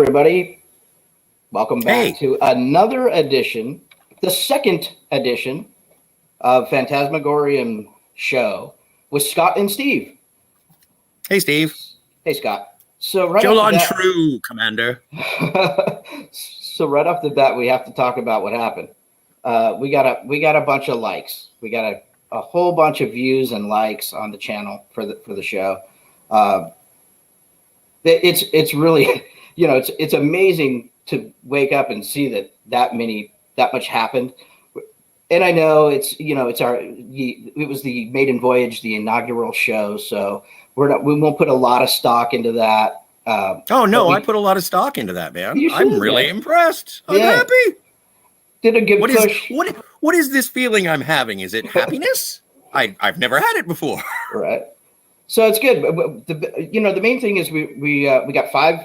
everybody. Welcome back Hey. to another edition, the second edition of Fantasmagorium show with Scott and Steve. Hey, Steve. Hey, Scott. So right Joe off the on bat, true, Commander. so right off the bat, we have to talk about what happened. We got a bunch of likes. We got a whole bunch of views and likes on the channel for the show. It's really, it's amazing to wake up and see that much happened. And I know it was the maiden voyage, the inaugural show. So we won't put a lot of stock into that. Oh no, I put a lot of stock into that, man. I'm really impressed. I'm happy. Did a good push. What is this feeling I'm having? Is it happiness? I've never had it before. Right. So it's good. The main thing is we got 5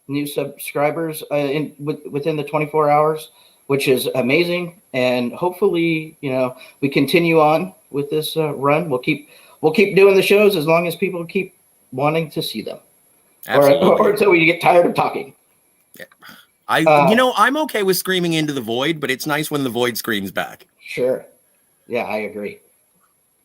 new subscribers within the 24 hours, which is amazing. And hopefully, we continue on with this run. We'll keep doing the shows as long as people keep wanting to see them, or until we get tired of talking. Yeah. I'm okay with screaming into the void, but it's nice when the void screams back. Sure. Yeah, I agree.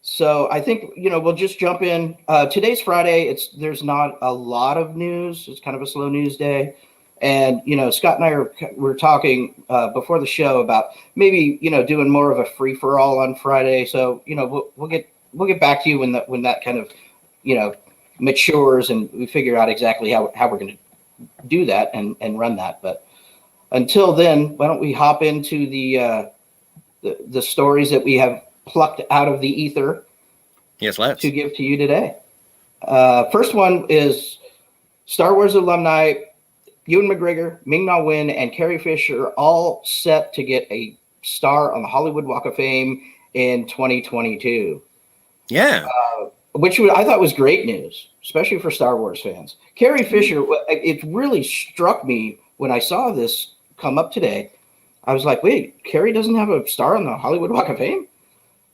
So I think, we'll just jump in. Today's Friday. There's not a lot of news. It's kind of a slow news day. And, Scott and I were talking before the show about maybe, doing more of a free for all on Friday. So, we'll get back to you when that kind of, matures and we figure out exactly how we're going to do that and run that. But until then, why don't we hop into the stories that we have plucked out of the ether. Yes, let's. To give to you today. First one is Star Wars alumni Ewan McGregor, Ming-Na Wen, and Carrie Fisher all set to get a star on the Hollywood Walk of Fame in 2022. Yeah. Which I thought was great news, especially for Star Wars fans. Carrie Fisher, it really struck me when I saw this come up today. I was like, wait, Carrie doesn't have a star on the Hollywood Walk of Fame?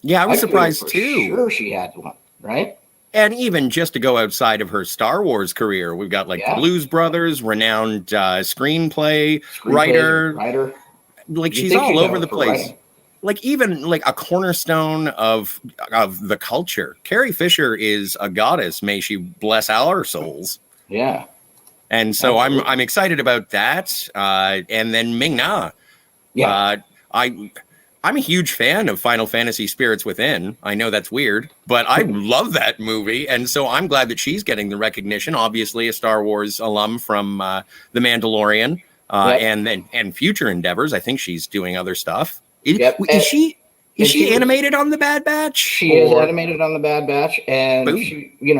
Yeah, I was surprised too. Sure, she had one, right? And even just to go outside of her Star Wars career, we've got the Blues Brothers, renowned screenplay writer. Like she's all over the place. Writing. Even a cornerstone of the culture. Carrie Fisher is a goddess. May she bless our souls. Yeah. And so I'm excited about that. And then Ming-Na. Yeah. I'm a huge fan of Final Fantasy Spirits Within. I know that's weird, but I love that movie. And so I'm glad that she's getting the recognition. Obviously, a Star Wars alum from The Mandalorian and future endeavors. I think she's doing other stuff. Is she animated on The Bad Batch? She is animated on The Bad Batch. And she was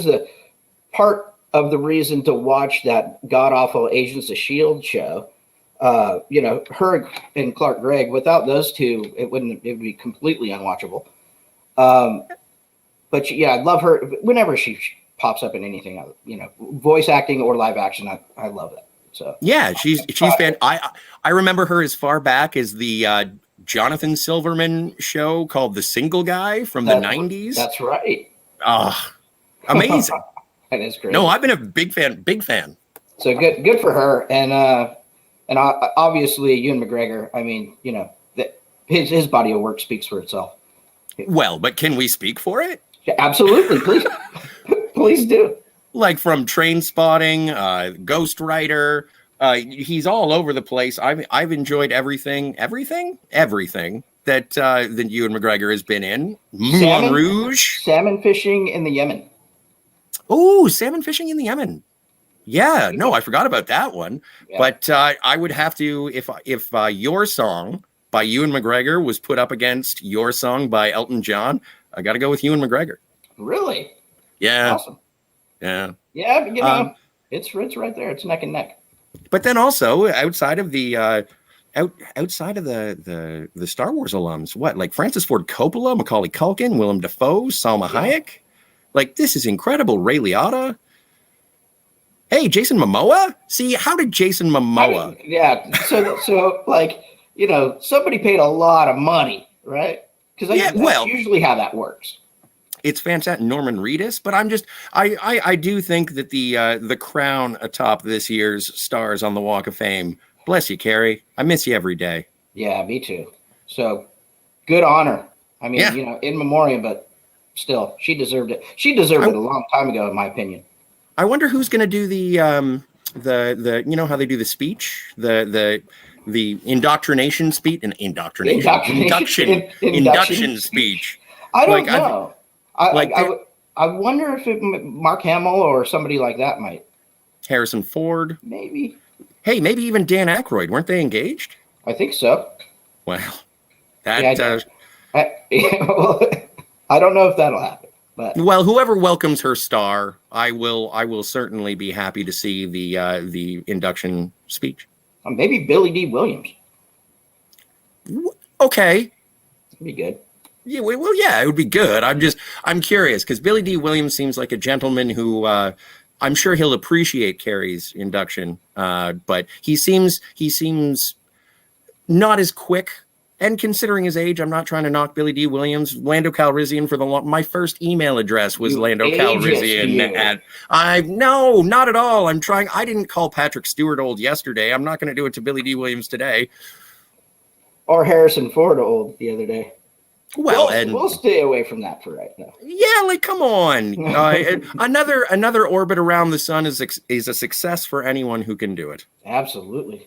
the part of the reason to watch that god-awful Agents of S.H.I.E.L.D. show. Her and Clark Gregg, without those two, it would be completely unwatchable. But I love her whenever she pops up in anything, voice acting or live action. I love it. So yeah, she's fan. I remember her as far back as the Jonathan Silverman show called The Single Guy from the 90s. That's right. Amazing. That is great. No, I've been a big fan. So good for her. And obviously, Ewan McGregor, I mean, his body of work speaks for itself. Well, but can we speak for it? Yeah, absolutely. Please, please do. From Train Spotting, Ghost Rider, he's all over the place. I've enjoyed everything that Ewan McGregor has been in. Moulin Rouge. Salmon fishing in the Yemen. Oh, salmon fishing in the Yemen. Yeah, no, I forgot about that one. Yeah. But I would have to, if Your Song by Ewan McGregor was put up against Your Song by Elton John, I got to go with Ewan McGregor. Really? Yeah. Awesome. Yeah. Yeah, it's right there. It's neck and neck. But then also outside of the Star Wars alums, what Francis Ford Coppola, Macaulay Culkin, Willem Dafoe, Salma Hayek, this is incredible. Ray Liotta. Hey, Jason Momoa? See, how did Jason Momoa? So somebody paid a lot of money, right? Because that's usually how that works. It's fantastic, Norman Reedus. But I do think that the crown atop this year's stars on the Walk of Fame. Bless you, Carrie. I miss you every day. Yeah, me too. So good honor. I mean, Yeah. in memoriam, but still, she deserved it. She deserved it a long time ago, in my opinion. I wonder who's going to do the you know how they do the speech, the indoctrination speech, and induction speech. I don't Like, know. I wonder if Mark Hamill or somebody like that might. Harrison Ford. Maybe. Hey, maybe even Dan Aykroyd. Weren't they engaged? I think so. Well, that. Well, I don't know if that'll happen. But well, whoever welcomes her star, I will certainly be happy to see the induction speech. Maybe Billy D. Williams. Okay. That'd be good. Yeah, well, yeah, it would be good. I'm curious because Billy D. Williams seems like a gentleman who I'm sure he'll appreciate Carrie's induction, but he seems not as quick. And considering his age, I'm not trying to knock Billy D. Williams. Lando Calrissian my first email address was Lando Calrissian no, not at all. I didn't call Patrick Stewart old yesterday. I'm not going to do it to Billy D. Williams today. Or Harrison Ford old the other day. Well, we'll stay away from that for right now. Yeah, like come on. Another orbit around the sun is a success for anyone who can do it. Absolutely.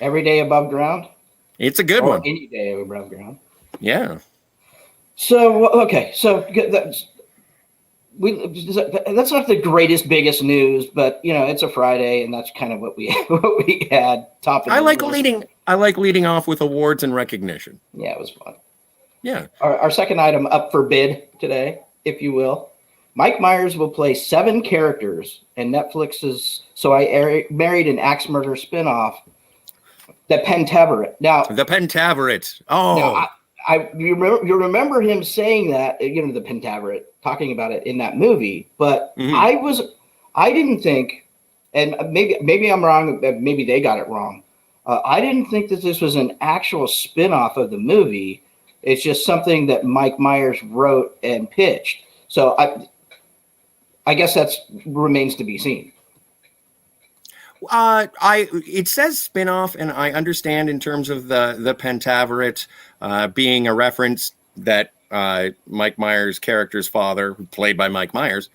Every day above ground. It's a good one. Any day above ground. Yeah. So okay, so that's not the greatest, biggest news, but it's a Friday, and that's kind of what we had. I like leading off with awards and recognition. Yeah, it was fun. Yeah. Our second item up for bid today, if you will. Mike Myers will play 7 characters in Netflix's So I Married an Axe Murderer spinoff, The Pentaveret. Now, The Pentaveret. Oh. Now, you remember him saying that, the Pentaveret, talking about it in that movie, but I didn't think, and maybe I'm wrong, maybe they got it wrong. I didn't think that this was an actual spinoff of the movie. It's just something that Mike Myers wrote and pitched. So I guess that remains to be seen. It says spinoff, and I understand in terms of the Pentaveret being a reference that Mike Myers' character's father, played by Mike Myers,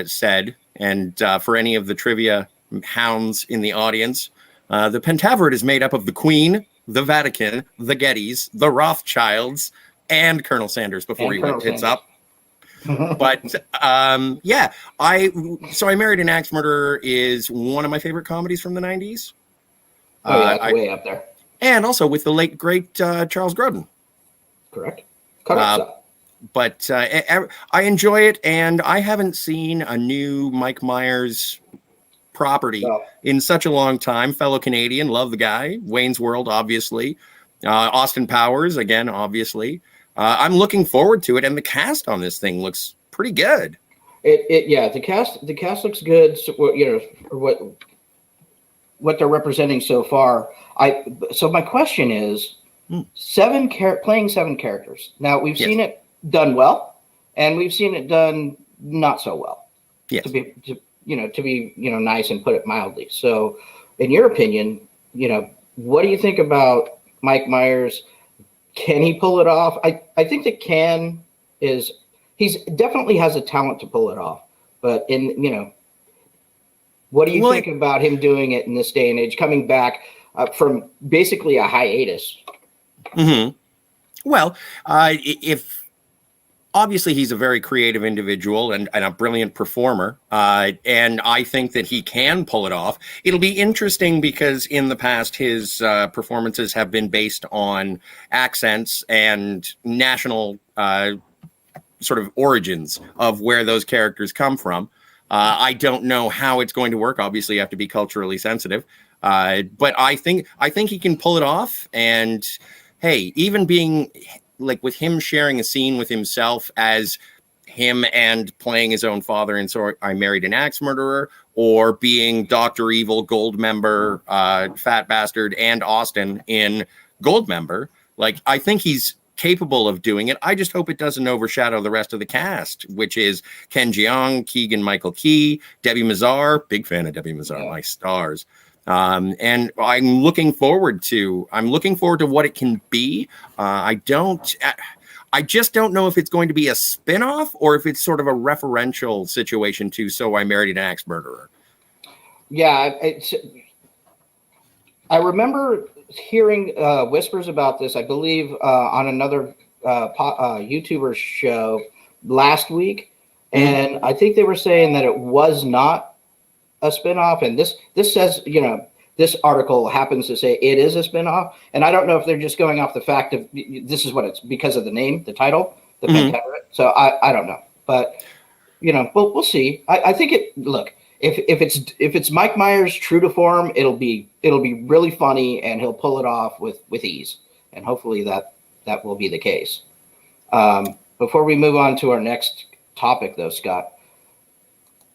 said. And for any of the trivia hounds in the audience, the Pentaveret is made up of the Queen, the Vatican, the Gettys, the Rothschilds, and Colonel Sanders before he went tits up. But yeah, So I Married an Axe Murderer is one of my favorite comedies from the 90s. Oh, yeah, it's way up there. And also with the late, great Charles Grodin. Correct. But I enjoy it, and I haven't seen a new Mike Myers property in such a long time. Fellow Canadian, love the guy. Wayne's World, obviously. Austin Powers, again, obviously. I'm looking forward to it, and the cast on this thing looks pretty good. The cast looks good. So, what they're representing so far. So my question is, playing 7 characters. Now we've seen it done well, and we've seen it done not so well. Yes. To be nice and put it mildly. So, in your opinion, what do you think about Mike Myers? Can he pull it off? I think that he's definitely has a talent to pull it off. But what do you think about him doing it in this day and age, coming back from basically a hiatus? Mm-hmm. Well, if obviously he's a very creative individual and a brilliant performer, and I think that he can pull it off. It'll be interesting because in the past his performances have been based on accents and national sort of origins of where those characters come from. I don't know how it's going to work. Obviously, you have to be culturally sensitive, but I think he can pull it off. And hey, even being like with him sharing a scene with himself as him and playing his own father in So I Married an Axe Murderer, or being Dr. Evil, Goldmember, Fat Bastard, and Austin in Goldmember. Like, I think he's capable of doing it. I just hope it doesn't overshadow the rest of the cast, which is Ken Jeong, Keegan-Michael Key, Debbie Mazar. Big fan of Debbie Mazar, my stars. And I'm looking forward to what it can be. I just don't know if it's going to be a spin-off or if it's sort of a referential situation to So I Married an Axe Murderer. Yeah, I remember hearing whispers about this, I believe, on another YouTuber show last week. And I think they were saying that it was not a spinoff. And this says, this article happens to say it is a spinoff. And I don't know if they're just going off the fact of this is what it's because of the name, the title, the Pentaverate. So I don't know. But, we'll see. I think if it's Mike Myers true to form, it'll be really funny and he'll pull it off with ease. And hopefully that will be the case. Before we move on to our next topic, though, Scott,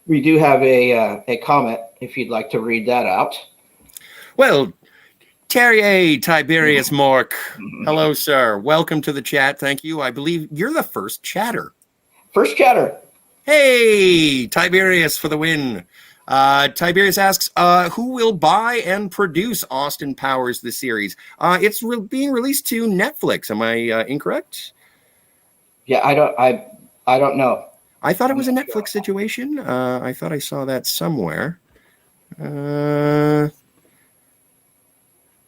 we do have a comment if you'd like to read that out. Well, Terrier Tiberius Mork. Hello, sir. Welcome to the chat. Thank you. I believe you're the first chatter. First chatter. Hey, Tiberius for the win. Tiberius asks, who will buy and produce Austin Powers, the series? It's being released to Netflix. Am I incorrect? Yeah, I don't know. I thought it was a Netflix situation. I thought I saw that somewhere.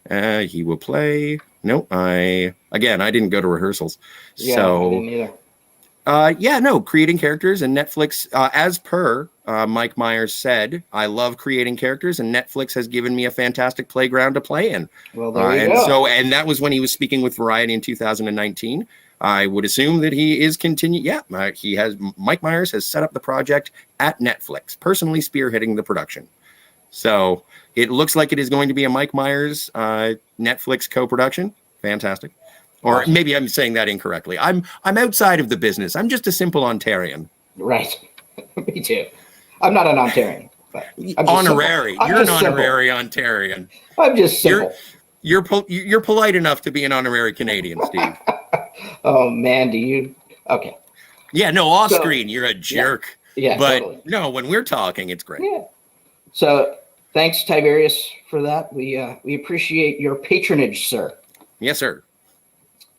He will play. Nope. I didn't go to rehearsals. Yeah, so, I didn't either. Creating characters, and Netflix, as per Mike Myers said, I love creating characters, and Netflix has given me a fantastic playground to play in. Well, there you go. And that was when he was speaking with Variety in 2019. I would assume that he is continuing. Yeah, Mike Myers has set up the project at Netflix, personally spearheading the production. So it looks like it is going to be a Mike Myers Netflix co-production. Fantastic. Or maybe I'm saying that incorrectly. I'm outside of the business. I'm just a simple Ontarian. Right. Me too. I'm not an Ontarian. But honorary. You're an honorary Ontarian. I'm just simple. You're polite enough to be an honorary Canadian, Steve. Oh, man, do you? Okay. Yeah, no, off screen, you're a jerk. Yeah, but totally. No, when we're talking, it's great. Yeah. So thanks, Tiberius, for that. We appreciate your patronage, sir. Yes, sir.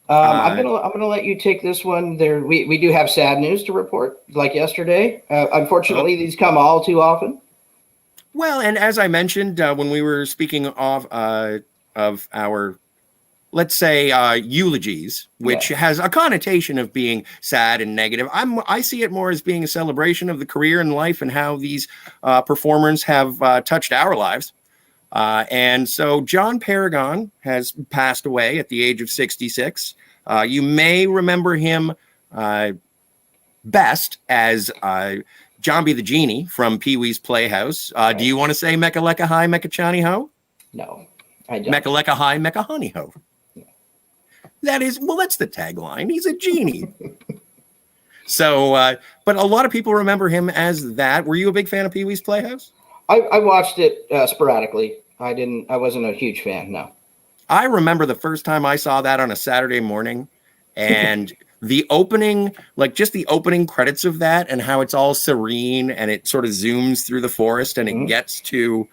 I'm gonna let you take this one. There, we do have sad news to report, like yesterday. Unfortunately, these come all too often. Well, and as I mentioned when we were speaking of our, let's say, eulogies, which has a connotation of being sad and negative, I see it more as being a celebration of the career and life and how these performers have touched our lives. And so John Paragon has passed away at the age of 66. You may remember him best as Jambi the Genie from Pee-wee's Playhouse. Do you want to say Mecca Lecca Hi, Mecca Chani Ho? No, I don't. Mecca Lecca Hi, Mecca Honey Ho. That's the tagline. He's a genie. So, but a lot of people remember him as that. Were you a big fan of Pee-wee's Playhouse? I watched it sporadically. I wasn't a huge fan, no. I remember the first time I saw that on a Saturday morning, and the opening, just the opening credits of that and how it's all serene and it sort of zooms through the forest and it gets to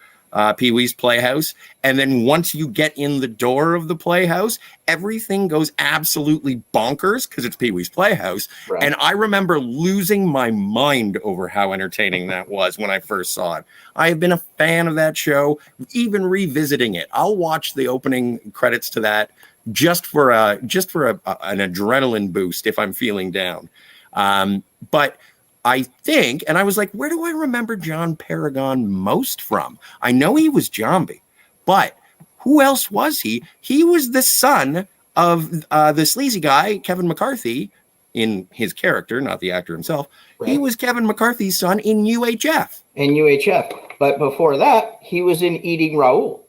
Pee-wee's Playhouse. And then once you get in the door of the Playhouse, everything goes absolutely bonkers because it's Pee-wee's Playhouse. Right. And I remember losing my mind over how entertaining that was when I first saw it. I have been a fan of that show, even revisiting it. I'll watch the opening credits to that just for an adrenaline boost if I'm feeling down. But I think, and I was like, where do I remember John Paragon most from? I know he was Jambi, but who else was he? He was the son of the sleazy guy, Kevin McCarthy, in his character, not the actor himself. Right. He was Kevin McCarthy's son in UHF. But before that, he was in Eating Raoul.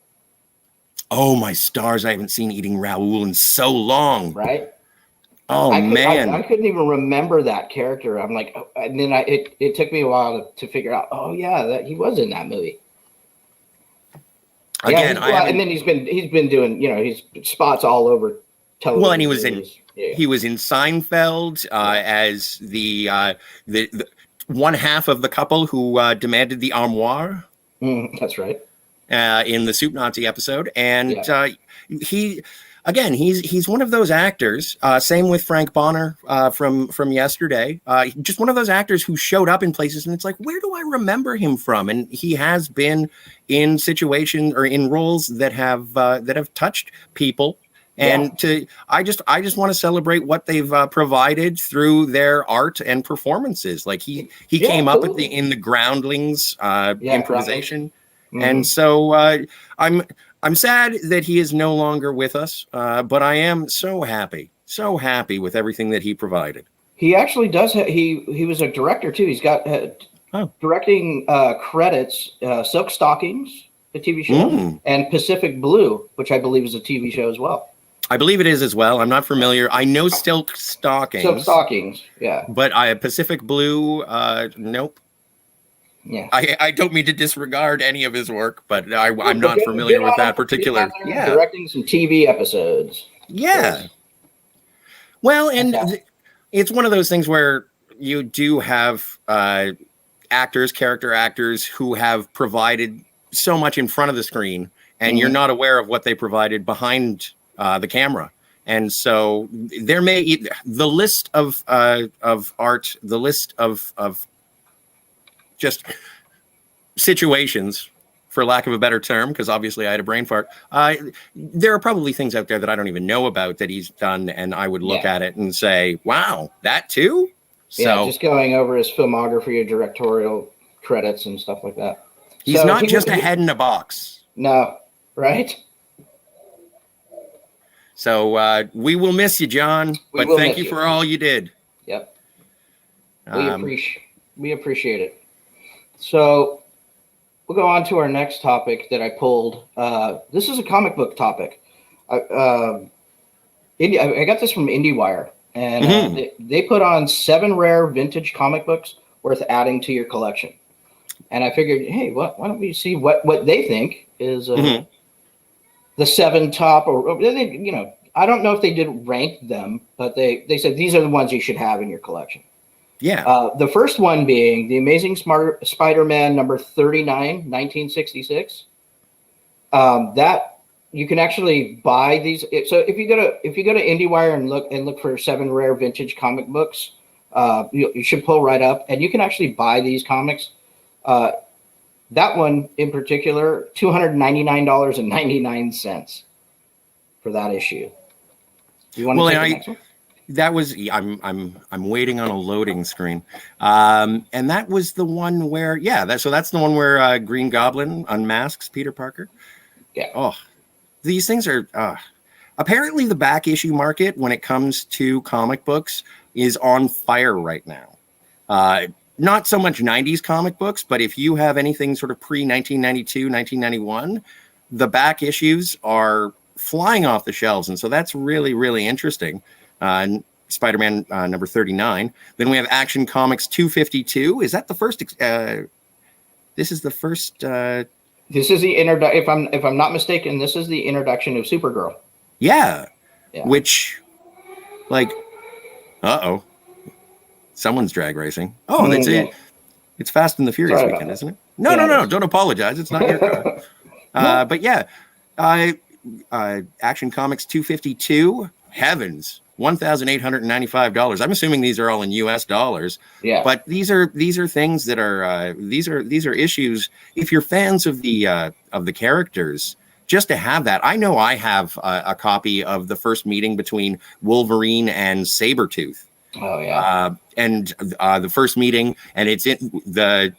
Oh, my stars. I haven't seen Eating Raoul in so long. Right? Oh, man. I couldn't even remember that character. I'm like, and then it took me a while to figure out, oh, yeah, that he was in that movie. Again, and then he's been doing, he's spots all over television. Well, and he was in series. Yeah. he was in Seinfeld as the one half of the couple who demanded the armoire That's right. in the Soup Nazi episode, and Yeah. he again he's one of those actors. Same with Frank Bonner from yesterday. Just one of those actors who showed up in places, and it's like, where do I remember him from? And he has been in situations or in roles that have touched people. And I just want to celebrate what they've provided through their art and performances. Like he came up in the Groundlings improvisation, and so I'm sad that he is no longer with us. But I am so happy with everything that he provided. He actually does. He was a director too. He's got directing credits: Silk Stockings, the TV show, and Pacific Blue, which I believe is a TV show as well. I believe it is as well. I'm not familiar. I know Silk Stockings. Silk Stockings, yeah. But Pacific Blue, nope. Yeah. I don't mean to disregard any of his work, but I'm not familiar with that particular. Yeah. Directing some TV episodes. Yeah. Well, and it's one of those things where you do have character actors who have provided so much in front of the screen, and you're not aware of what they provided behind the camera. And so there the list of art, the list of just situations, for lack of a better term, because obviously I had a brain fart. There are probably things out there that I don't even know about that he's done, and I would look at it and say, wow, that too? So, just going over his filmography, directorial credits and stuff like that. He's not just a head in a box. No, right? So we will miss you, John, but thank you for all you did. Yep. We appreciate it. So we'll go on to our next topic that I pulled. This is a comic book topic. I got this from IndieWire, and they put on 7 rare vintage comic books worth adding to your collection. And I figured, hey, why don't we see what they think is the 7 top, or I don't know if they did rank them, but they said these are the ones you should have in your collection. Yeah. The first one being The Amazing Spider-Man number 39, 1966. That you can actually buy these. So if you go to IndieWire and look for 7 rare vintage comic books, you should pull right up, and you can actually buy these comics. That one in particular, $299.99 for that issue. Do you want to take the next one? That was I'm waiting on a loading screen, and that was the one where that's the one where Green Goblin unmasks Peter Parker. Yeah. Oh, these things are apparently the back issue market when it comes to comic books is on fire right now. Not so much 90s comic books, but if you have anything sort of pre-1992, 1991, the back issues are flying off the shelves. And so that's really, really interesting. Spider-Man number 39. Then we have Action Comics 252. Is that the first? This is the first. This is the introduction. If I'm not mistaken, this is the introduction of Supergirl. Yeah. Which, like, someone's drag racing. Oh, that's it. It's Fast and the Furious weekend, isn't it? No, don't apologize. It's not your car. But yeah, Action Comics 252. Heavens, $1,895. I'm assuming these are all in U.S. dollars. Yeah. But these are things that are these are issues. If you're fans of the characters, just to have that. I know I have a copy of the first meeting between Wolverine and Sabretooth. Oh yeah. And the first meeting, and it's in the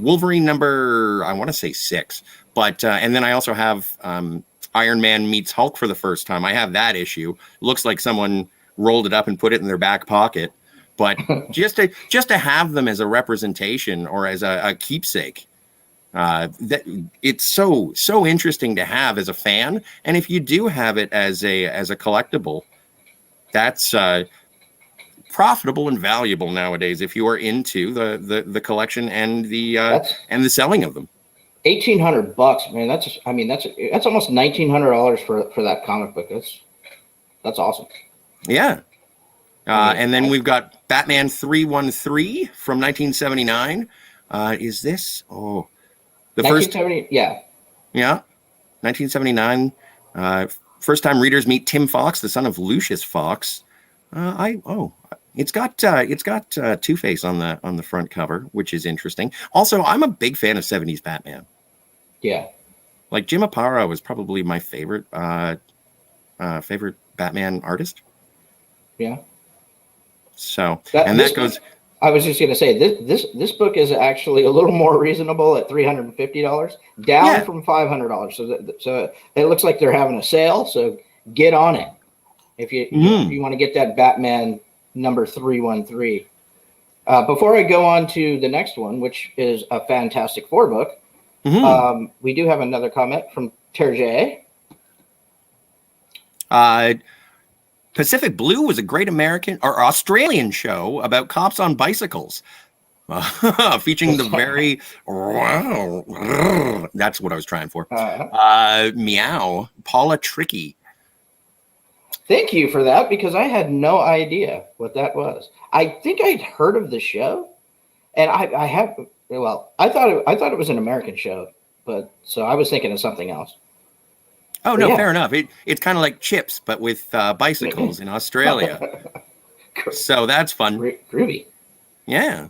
Wolverine number, I want to say 6, but and then I also have Iron Man meets Hulk for the first time. I have that issue. Looks like someone rolled it up and put it in their back pocket, but just to have them as a representation or as a keepsake, that it's so interesting to have as a fan. And if you do have it as a collectible, that's profitable and valuable nowadays if you are into the collection and the selling of them. $1,800, man. That's almost $1,900 for that comic book. That's That's awesome. Yeah. And then we've got Batman 313 from 1979. Is this? Oh, the first. 1970. Yeah. Yeah. 1979. First time readers meet Tim Fox, the son of Lucius Fox. It's got Two-Face on the front cover, which is interesting. Also, I'm a big fan of 70s Batman. Yeah. Like Jim Aparo was probably my favorite Batman artist. Yeah. So that goes. I was just going to say this book is actually a little more reasonable at $350, down from $500. So it looks like they're having a sale. So get on it if you want to get that Batman number 313. Before I go on to the next one, which is a Fantastic Four book, we do have another comment from Terje. Pacific Blue was a great American or Australian show about cops on bicycles, featuring the very that's what I was trying for. Meow, Paula Tricky. Thank you for that, because I had no idea what that was. I think I'd heard of the show, and I thought it was an American show, but so I was thinking of something else. Oh, no, fair enough. It's kind of like Chips, but with bicycles in Australia. So that's fun. Groovy. Yeah.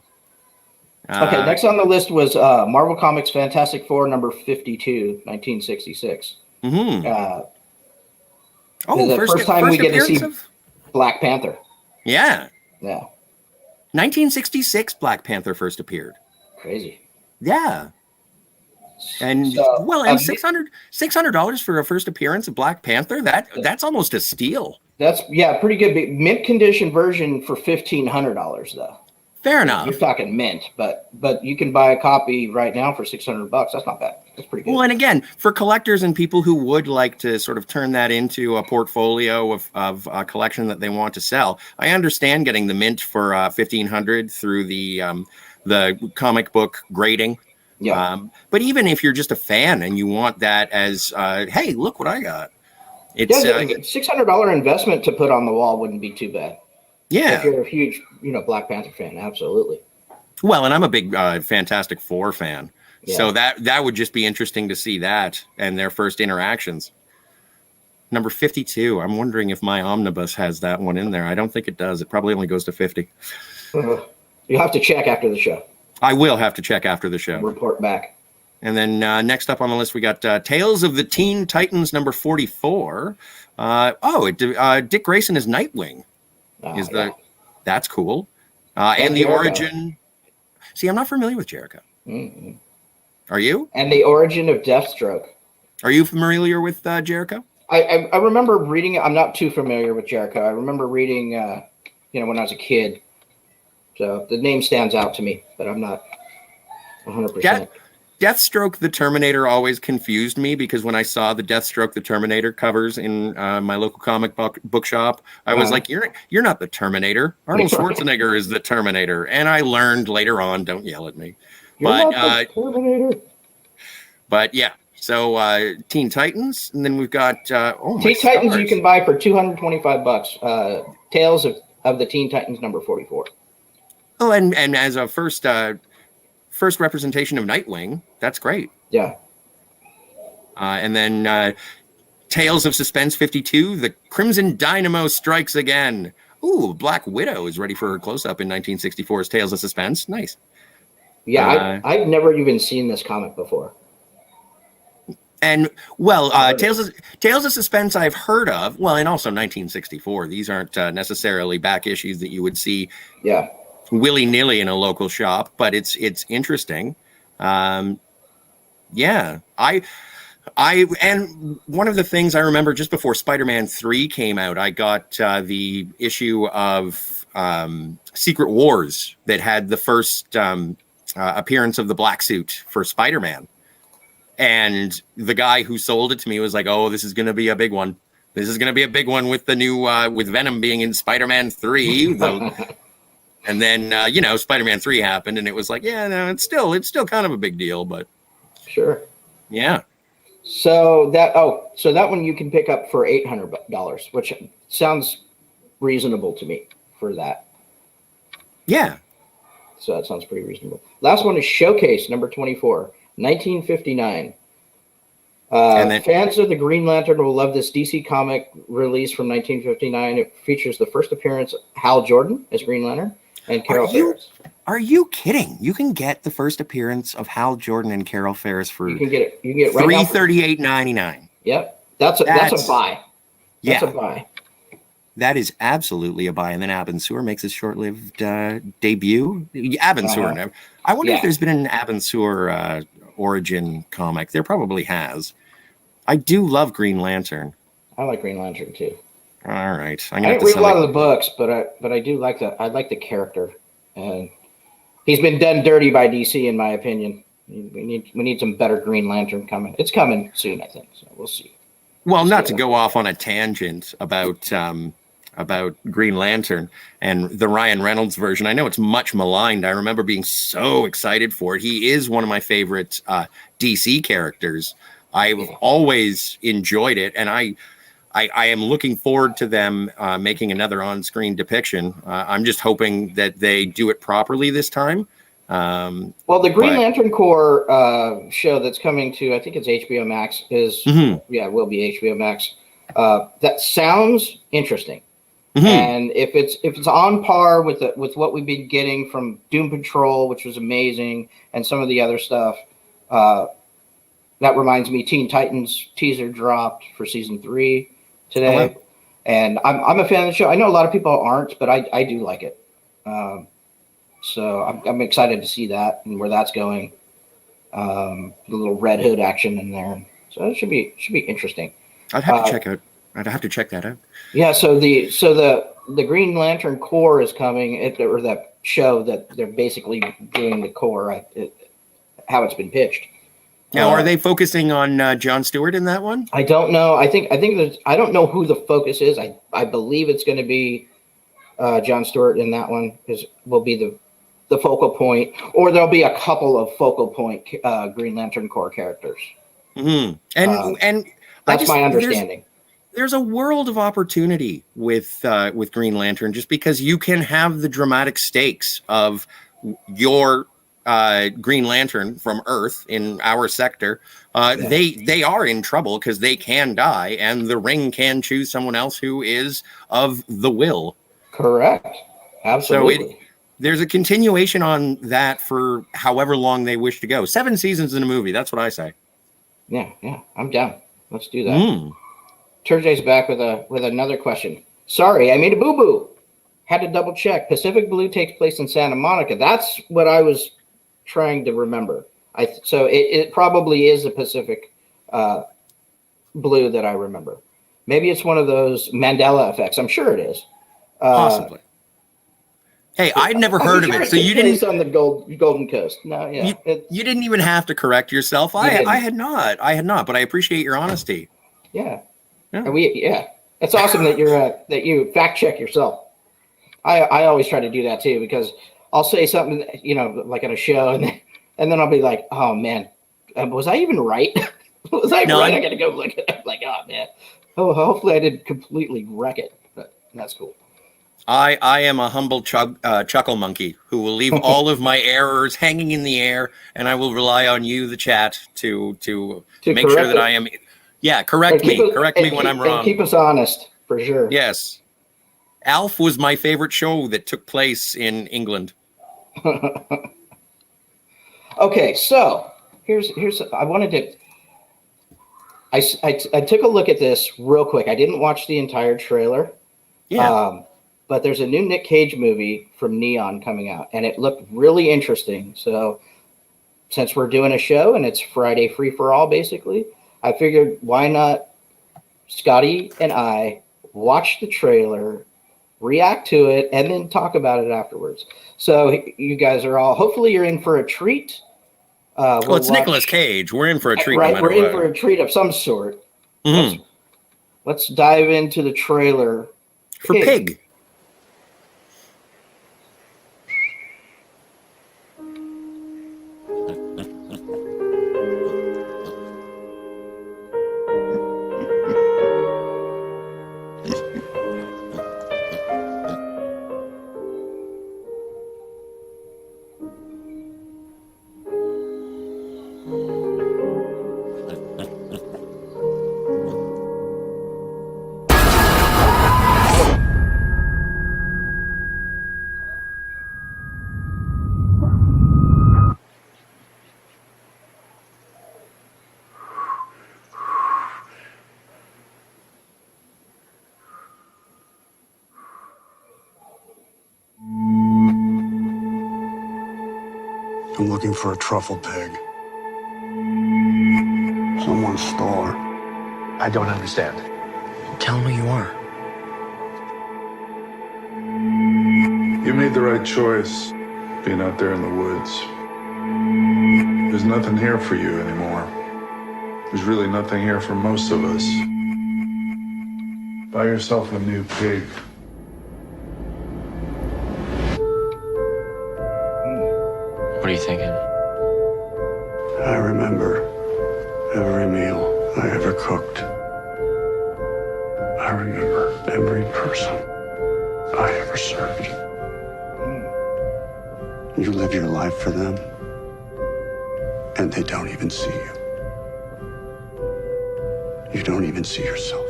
Okay, next on the list was Marvel Comics Fantastic Four number 52, 1966. The first time we get to see Black Panther. Yeah. Yeah. 1966 Black Panther first appeared. Crazy. Yeah. And $600 for a first appearance of Black Panther, that's almost a steal. That's pretty good. Mint condition version for $1,500 though. Fair enough. You're talking mint, but you can buy a copy right now for $600. That's not bad. That's pretty good. Well, and again, for collectors and people who would like to sort of turn that into a portfolio of a collection that they want to sell, I understand getting the mint for $1,500 through the comic book grading. Yeah. But even if you're just a fan and you want that as, hey, look what I got. It's $600 investment to put on the wall wouldn't be too bad. Yeah. If you're a huge, Black Panther fan, absolutely. Well, and I'm a big Fantastic Four fan. Yeah. So that would just be interesting to see that and their first interactions. Number 52. I'm wondering if my omnibus has that one in there. I don't think it does. It probably only goes to 50. You'll have to check after the show. I will have to check after the show. Report back. And then next up on the list, we got Tales of the Teen Titans number 44. Dick Grayson is Nightwing. That's cool. And the Jericho. origin. See, I'm not familiar with Jericho. Mm-hmm. Are you? And the origin of Deathstroke. Are you familiar with Jericho? I remember reading it. I'm not too familiar with Jericho. I remember reading, when I was a kid. So the name stands out to me, but I'm not 100%. Deathstroke the Terminator always confused me, because when I saw the Deathstroke the Terminator covers in my local comic bookshop, I was like, you're not the Terminator. Arnold Schwarzenegger is the Terminator. And I learned later on, don't yell at me. You're not the Terminator. But yeah, so Teen Titans, and then we've got Teen Titans you can buy for $225. Tales of the Teen Titans number 44. Oh, and as a first representation of Nightwing, that's great. Yeah. And then Tales of Suspense 52, The Crimson Dynamo Strikes Again. Ooh, Black Widow is ready for her close-up in 1964's Tales of Suspense. Nice. Yeah, I've never even seen this comic before. And, Tales of Suspense I've heard of. Well, and also 1964. These aren't necessarily back issues that you would see. Yeah. Willy-nilly in a local shop, but it's interesting. And one of the things I remember just before Spider-Man 3 came out, I got the issue of Secret Wars that had the first appearance of the black suit for Spider-Man. And the guy who sold it to me was like, oh, this is going to be a big one. This is going to be a big one with the new, with Venom being in Spider-Man 3. And then, Spider-Man 3 happened, and it was like, it's still kind of a big deal, but sure. Yeah. So that one you can pick up for $800, which sounds reasonable to me for that. Yeah. So that sounds pretty reasonable. Last one is Showcase number 24, 1959. And then Fans of the Green Lantern will love this DC comic release from 1959. It features the first appearance of Hal Jordan as Green Lantern and Carol Ferris. Are you kidding? You can get the first appearance of Hal Jordan and Carol Ferris for You can get it. You can get it right now. $338.99. Yep, that's a buy. That's a buy. That is absolutely a buy. And then Abensur makes his short-lived debut. Abensur. I wonder if there's been an Abensur origin comic. There probably has. I do love Green Lantern. I like Green Lantern too. All right. I didn't read a lot of the books, but I do like I like the character, and he's been done dirty by DC in my opinion. We need some better Green Lantern coming. It's coming soon, I think. So we'll see. Well, not to go off on a tangent about Green Lantern and the Ryan Reynolds version. I know it's much maligned. I remember being so excited for it. He is one of my favorite DC characters. I've always enjoyed it, and I am looking forward to them making another on-screen depiction. I'm just hoping that they do it properly this time. Well, the Green Lantern Corps show that's coming to, I think it's HBO Max, it will be HBO Max. That sounds interesting. And if it's on par with what we've been getting from Doom Patrol, which was amazing, and some of the other stuff, that reminds me, Teen Titans teaser dropped for season 3 today. Oh, wow. And I'm a fan of the show. I know a lot of people aren't, but I do like it. So I'm excited to see that and where that's going. The little Red Hood action in there. So it should be interesting. I'd have to check that out. Yeah, so the Green Lantern Corps is coming, or that show that they're basically doing the Corps, how it's been pitched. Now, are they focusing on Jon Stewart in that one? I don't know. I think I don't know who the focus is. I believe it's going to be Jon Stewart in that one will be the focal point, or there'll be a couple of focal point Green Lantern Corps characters. And that's my understanding. There's a world of opportunity with Green Lantern, just because you can have the dramatic stakes of your Green Lantern from Earth in our sector. They are in trouble because they can die, and the Ring can choose someone else who is of the will. Correct. Absolutely. So there's a continuation on that for however long they wish to go. 7 seasons in a movie. That's what I say. Yeah. I'm down. Let's do that. Turjay's back with another question. Sorry, I made a boo-boo. Had to double check. Pacific Blue takes place in Santa Monica. That's what I was trying to remember. So it probably is a Pacific Blue that I remember. Maybe it's one of those Mandela effects. I'm sure it is. Possibly. Hey, I'd never heard of it. So you didn't on the Golden Coast. No, yeah. You didn't even have to correct yourself. I had not, but I appreciate your honesty. Yeah. It's awesome that that you fact check yourself. I always try to do that too, because I'll say something, like on a show, and then I'll be like, oh man, was I even right? Was I right? I got to go look at it. Like, oh man. Oh, hopefully I didn't completely wreck it, but that's cool. I am a humble chuckle monkey who will leave all of my errors hanging in the air, and I will rely on you, the chat, to make sure that I am. Yeah, correct me when I'm wrong. Keep us honest, for sure. Yes. Alf was my favorite show that took place in England. Okay, so here's I wanted to. I took a look at this real quick. I didn't watch the entire trailer. Yeah. But there's a new Nick Cage movie from Neon coming out, and it looked really interesting. So since we're doing a show and it's Friday free for all, basically, I figured why not Scotty and I watch the trailer, react to it, and then talk about it afterwards. So you guys are hopefully you're in for a treat. It's Nicolas Cage. We're in for a treat. Right, we're in for a treat of some sort. Mm-hmm. Let's dive into the trailer. For Pig. I'm looking for a truffle pig. Someone stole her. I don't understand. Tell him who you are. You made the right choice, being out there in the woods. There's nothing here for you anymore. There's really nothing here for most of us. Buy yourself a new pig. What are you thinking? I remember every meal I ever cooked. I remember every person I ever served. You live your life for them, and they don't even see you. You don't even see yourself.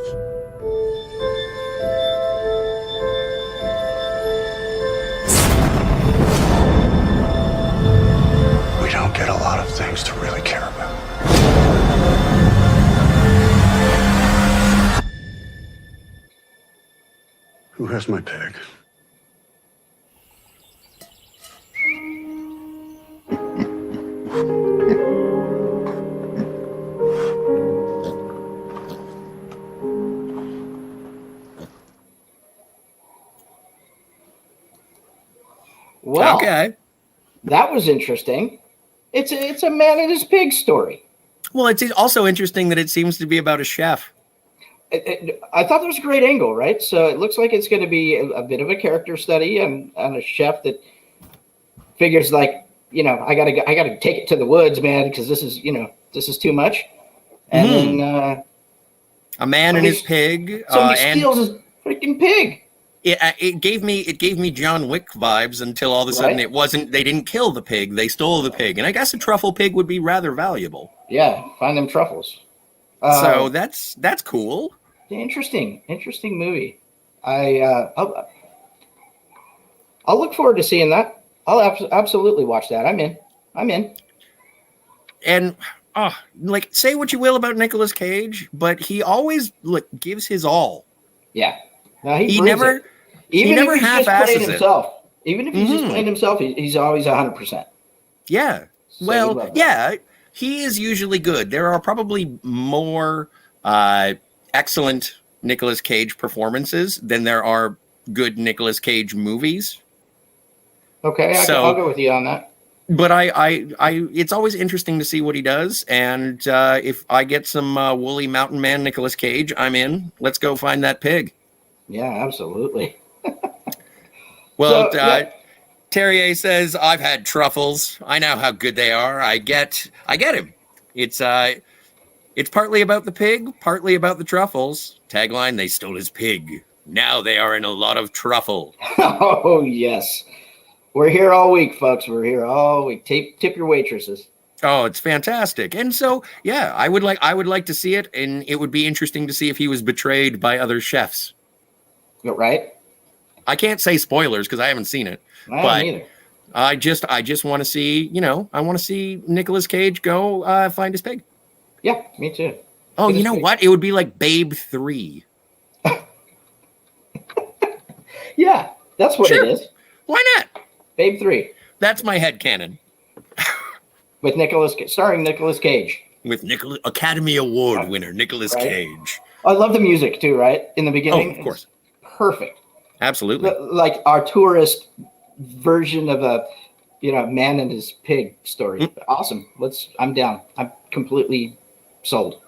We don't get a lot of things to really care about. Who has my pig? Well, Okay. that was interesting. It's a man and his pig story. Well, it's also interesting that it seems to be about a chef. I thought that was a great angle, right? So it looks like it's going to be a bit of a character study on a chef that figures like, I gotta take it to the woods, man, because this is too much. And then A man and his pig. somebody And steals his freaking pig. it gave me John Wick vibes until all of a sudden Right. it wasn't. They didn't kill the pig; they stole the pig, and I guess a truffle pig would be rather valuable. Yeah, find them truffles. So that's cool. Interesting movie. I'll look forward to seeing that. I'll absolutely watch that. I'm in. And like, say what you will about Nicolas Cage, but he always gives his all. Yeah. No, he He brings never it. Even never if he's just half-asses playing it. himself. Even if he's just playing himself, he's always 100%. Yeah. So we Well, love that. yeah, he is usually good. There are probably more excellent Nicolas Cage performances than there are good Nicolas Cage movies. Okay, I'll go with you on that. But I it's always interesting to see what he does. And if I get some woolly mountain man Nicolas Cage, I'm in. Let's go find that pig. Yeah, absolutely. Well, So, yeah. Terrier says, I've had truffles. I know how good they are. I get him. It's partly about the pig, partly about the truffles. Tagline, they stole his pig. Now they are in a lot of truffle. Oh, yes. We're here all week, folks. We're here all week. Tip your waitresses. Oh, it's fantastic. And so, yeah, I would like to see it, and it would be interesting to see if he was betrayed by other chefs. Right? I can't say spoilers because I haven't seen it. I but don't either. I just want to see, I want to see Nicolas Cage go find his pig. Yeah, me too. Oh, Get you his know pig. what? It would be like Babe 3. Yeah, that's what Sure. it is. Why not? Babe 3 That's my headcanon. with starring Nicolas Cage. With Academy Award winner Nicolas Right. Cage. I love the music too, right? In the beginning. Oh, of course. It's perfect. Absolutely. Like our tourist version of a man and his pig story. Awesome. I'm down. I'm completely sold.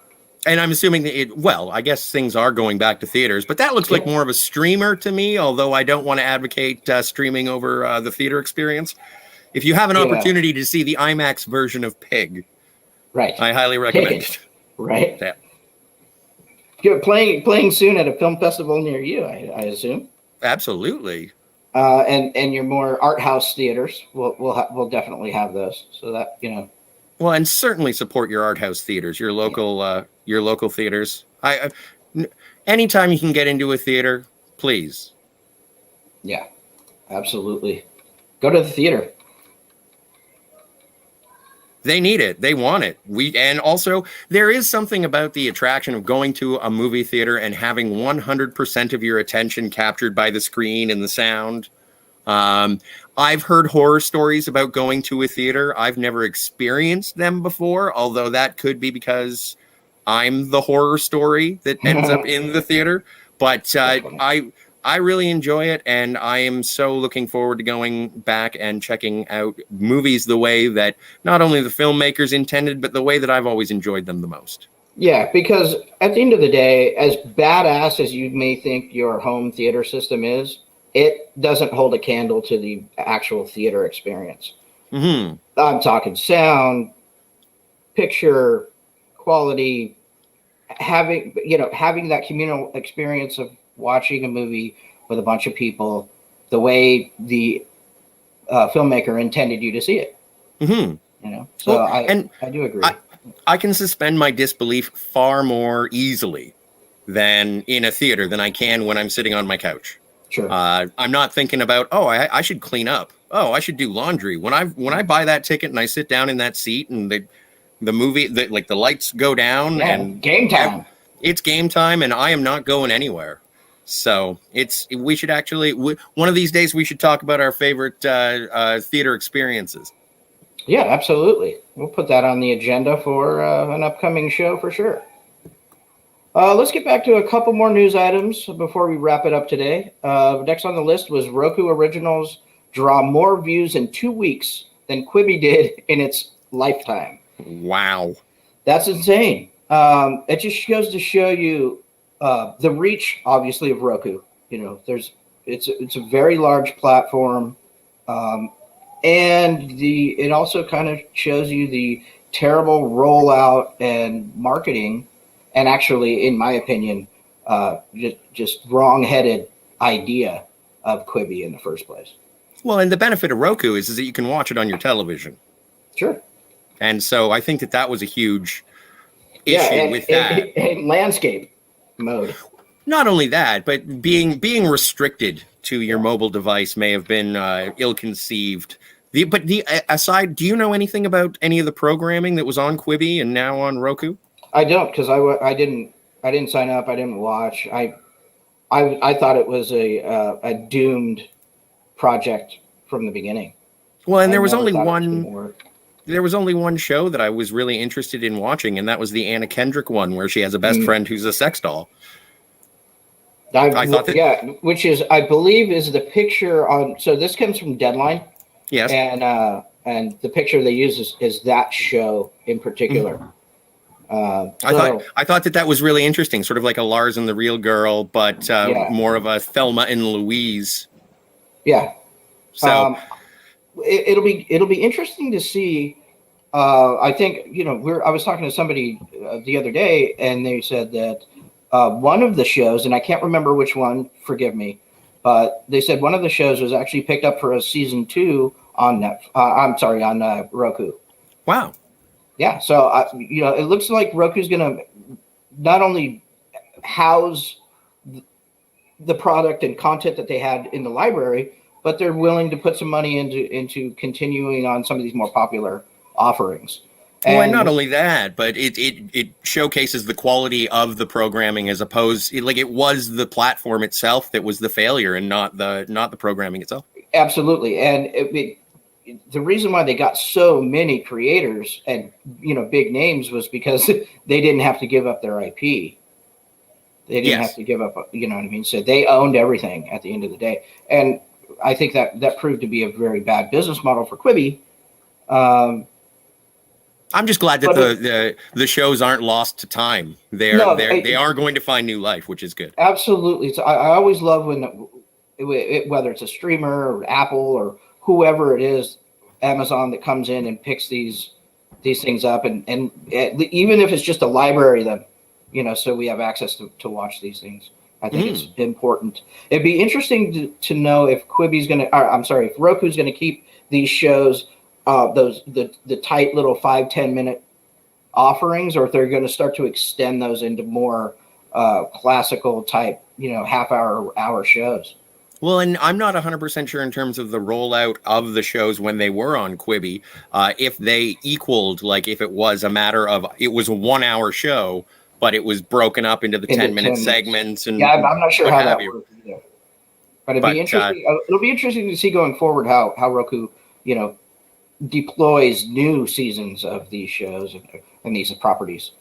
And I'm assuming that I guess things are going back to theaters, but that looks like more of a streamer to me, although I don't want to advocate streaming over the theater experience. If you have an opportunity to see the IMAX version of Pig, right, I highly recommend it. Right. Yeah. Playing soon at a film festival near you, I assume. Absolutely. And your more art house theaters, we'll definitely have those. So that Well, and certainly support your art house theaters, your local theaters. Anytime you can get into a theater, please. Yeah, absolutely. Go to the theater. They need it. They want it. And also there is something about the attraction of going to a movie theater and having 100% of your attention captured by the screen and the sound. I've heard horror stories about going to a theater. I've never experienced them before, although that could be because I'm the horror story that ends up in the theater. But I really enjoy it, and I am so looking forward to going back and checking out movies the way that not only the filmmakers intended, but the way that I've always enjoyed them the most. Yeah, because at the end of the day, as badass as you may think your home theater system is, it doesn't hold a candle to the actual theater experience. Mm-hmm. I'm talking sound, picture, quality, having that communal experience of watching a movie with a bunch of people the way the filmmaker intended you to see it. Mm-hmm. So well, I do agree. I can suspend my disbelief far more easily than in a theater than I can when I'm sitting on my couch. Sure. I'm not thinking about, I should clean up. Oh, I should do laundry. When I buy that ticket and I sit down in that seat and the movie, the lights go down and game time. It's game time, and I am not going anywhere. So we should actually, one of these days we should talk about our favorite theater experiences. Yeah, absolutely. We'll put that on the agenda for an upcoming show for sure. Let's get back to a couple more news items before we wrap it up today. Next on the list was Roku Originals draw more views in 2 weeks than Quibi did in its lifetime. Wow. That's insane. It just goes to show you the reach, obviously, of Roku. It's a very large platform, and it also kind of shows you the terrible rollout and marketing, and actually, in my opinion, just wrong-headed idea of Quibi in the first place. Well, and the benefit of Roku is that you can watch it on your television. Sure. And so I think that was a huge issue with that. And landscape mode. Not only that, but being restricted to your mobile device may have been ill-conceived. Aside, do you know anything about any of the programming that was on Quibi and now on Roku? I don't, because I didn't sign up. I didn't watch. I thought it was a doomed project from the beginning. Well, and there was only one show that I was really interested in watching, and that was the Anna Kendrick one, where she has a best friend who's a sex doll. I thought that, which is, I believe, is the picture on. So this comes from Deadline. Yes, and the picture they use is that show in particular. Mm-hmm. I thought that was really interesting, sort of like a Lars and the Real Girl, but more of a Thelma and Louise. Yeah. So it'll be interesting to see. I think I was talking to somebody the other day, and they said that one of the shows, and I can't remember which one. Forgive me, but they said one of the shows was actually picked up for a season 2 on on Roku. Wow. Yeah. So it looks like Roku's going to not only house the product and content that they had in the library, but they're willing to put some money into continuing on some of these more popular offerings. And not only that, but it showcases the quality of the programming as opposed, it was the platform itself that was the failure and not the programming itself. Absolutely. And the reason why they got so many creators and big names was because they didn't have to give up their IP. They didn't have to give up, what I mean? So they owned everything at the end of the day. And I think that proved to be a very bad business model for Quibi. I'm just glad that the shows aren't lost to time. They are going to find new life, which is good. Absolutely. So I always love when whether it's a streamer or Apple or whoever it is, Amazon, that comes in and picks these things up, and even if it's just a library of them, so we have access to watch these things. I think it's important. It'd be interesting to know if if Roku's going to keep these shows the tight little 5-10 minute offerings, or if they're going to start to extend those into more classical type, half hour shows. Well, and I'm not 100% sure in terms of the rollout of the shows when they were on Quibi, if they equaled, like if it was a matter of, it was a 1 hour show, but it was broken up into the 10-minute segments. And yeah, I'm not sure how that you. works either. But it'll be interesting to see going forward how Roku, deploys new seasons of these shows and these properties.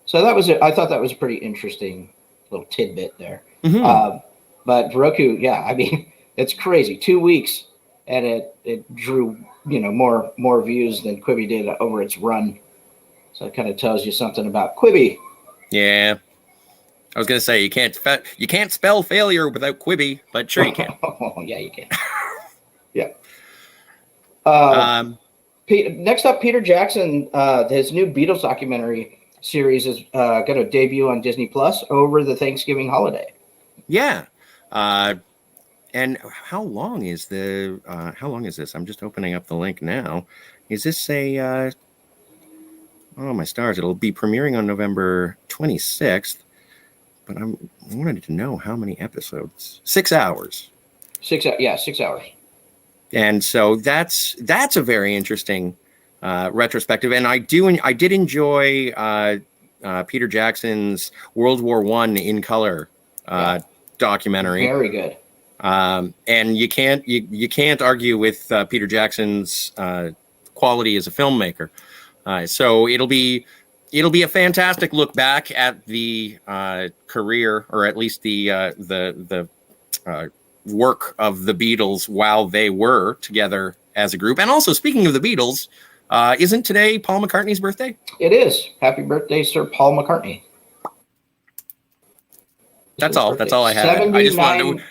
So that was it. I thought that was a pretty interesting little tidbit there. Mm-hmm. But Roku, it's crazy. 2 weeks, and it drew more views than Quibi did over its run. So it kind of tells you something about Quibi. Yeah, I was gonna say you can't spell failure without Quibi, but sure you can. Oh, yeah, you can. Yeah. Next up, Peter Jackson, his new Beatles documentary series is going to debut on Disney Plus over the Thanksgiving holiday. Yeah. And how long is this? I'm just opening up the link now. Is this oh my stars, it'll be premiering on November 26th, but I wanted to know how many episodes. 6 hours. 6 hours. And so that's a very interesting retrospective. And I did enjoy Peter Jackson's World War I in color documentary. Very good. And you can't argue with Peter Jackson's quality as a filmmaker. So it'll be a fantastic look back at the career, or at least the work of the Beatles while they were together as a group. And also, speaking of the Beatles, isn't today Paul McCartney's birthday? It is. Happy birthday, Sir Paul McCartney. That's all. That's all I had. I just wanted to.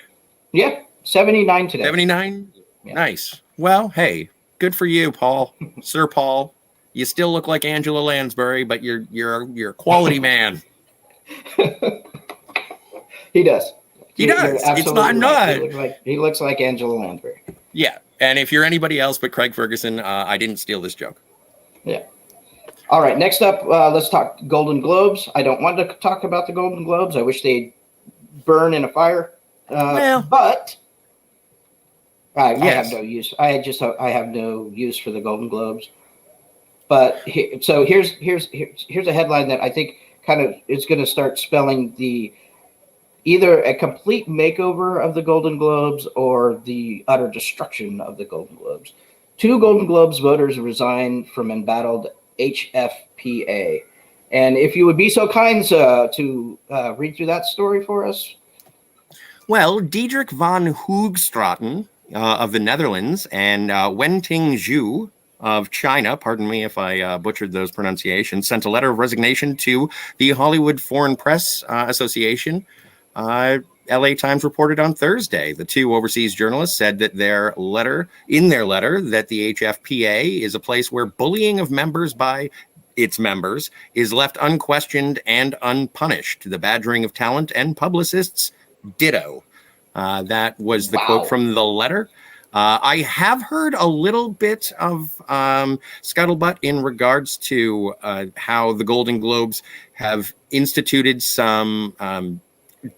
Yeah, 79 today. 79? Yeah. Nice. Well, hey, good for you, Paul. Sir Paul. You still look like Angela Lansbury, but you're a quality man. He does. He does. It's not right. He looks like Angela Lansbury. Yeah. And if you're anybody else but Craig Ferguson, I didn't steal this joke. Yeah. All right. Next up, let's talk Golden Globes. I don't want to talk about the Golden Globes. I wish they'd burn in a fire. But I have no use. I have no use for the Golden Globes. But here's a headline that I think kind of is going to start spelling either a complete makeover of the Golden Globes or the utter destruction of the Golden Globes. 2 Golden Globes voters resign from embattled HFPA. And if you would be so kind to read through that story for us. Well, Diederik van Hoogstraten of the Netherlands and Wenting Zhu of China, pardon me if I butchered those pronunciations, sent a letter of resignation to the Hollywood Foreign Press Association. LA Times reported on Thursday. The 2 overseas journalists said that in their letter that the HFPA is a place where bullying of members by its members is left unquestioned and unpunished. The badgering of talent and publicists, ditto. That was the quote from the letter. I have heard a little bit of scuttlebutt in regards to how the Golden Globes have instituted some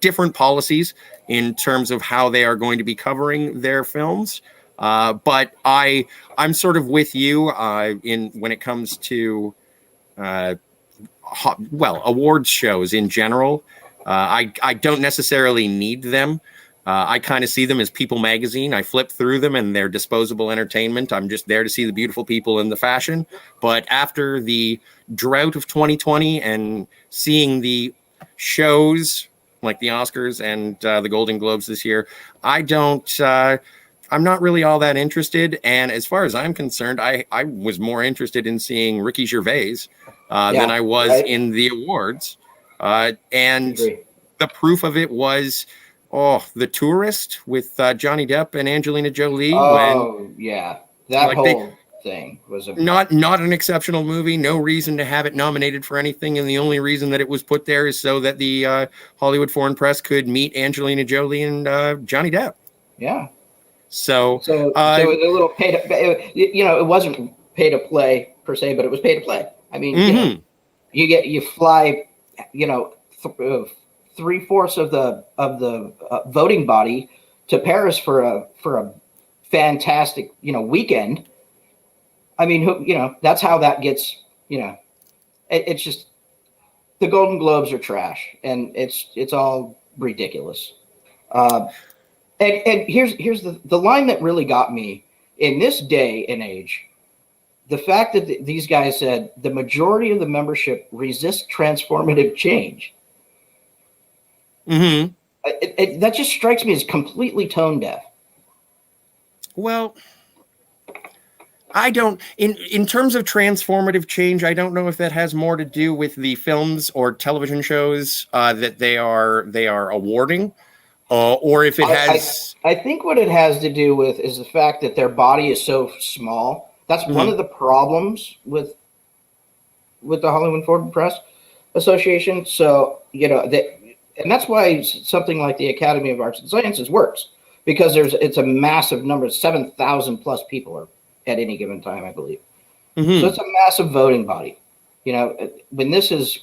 different policies in terms of how they are going to be covering their films. But I'm sort of with you when it comes to awards shows in general. I don't necessarily need them. I kind of see them as People magazine. I flip through them and they're disposable entertainment. I'm just there to see the beautiful people in the fashion. But after the drought of 2020 and seeing the shows like the Oscars and the Golden Globes this year, I'm not really all that interested. And as far as I'm concerned, I was more interested in seeing Ricky Gervais than I was in the awards. And the proof of it was The Tourist with Johnny Depp and Angelina Jolie. That whole thing was not an exceptional movie. No reason to have it nominated for anything, and the only reason that it was put there is so that the Hollywood Foreign Press could meet Angelina Jolie and Johnny Depp. Yeah. So it was a little paid. It wasn't pay to play per se, but it was pay to play. I mean, Mm-hmm. you fly, 3/4 of the voting body to Paris for a fantastic weekend. I mean, that's how that gets. It's just the Golden Globes are trash, and it's all ridiculous. And here's the line that really got me in this day and age. The fact that these guys said the majority of the membership resists transformative change. Mm-hmm. That just strikes me as completely tone deaf. Well, I don't in terms of transformative change, I don't know if that has more to do with the films or television shows that they are awarding, or if it has. I think what it has to do with is the fact that their body is so small. That's one of the problems with the Hollywood Foreign Press Association. So and that's why something like the Academy of Arts and Sciences works, because it's a massive number. 7,000 plus people are at any given time, I believe. Mm-hmm. So it's a massive voting body. When this is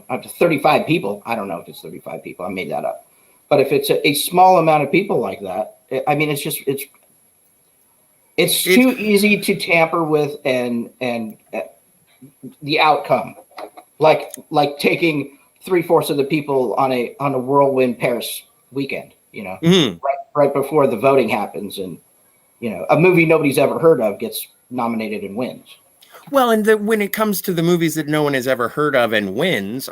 up to 35 people, I don't know if it's 35 people. I made that up. But if it's a small amount of people like that, I mean, it's too easy to tamper with and the outcome, like taking 3/4 of the people on a whirlwind Paris weekend, Mm-hmm. right before the voting happens, and a movie nobody's ever heard of gets nominated and wins. Well, and when it comes to the movies that no one has ever heard of and wins,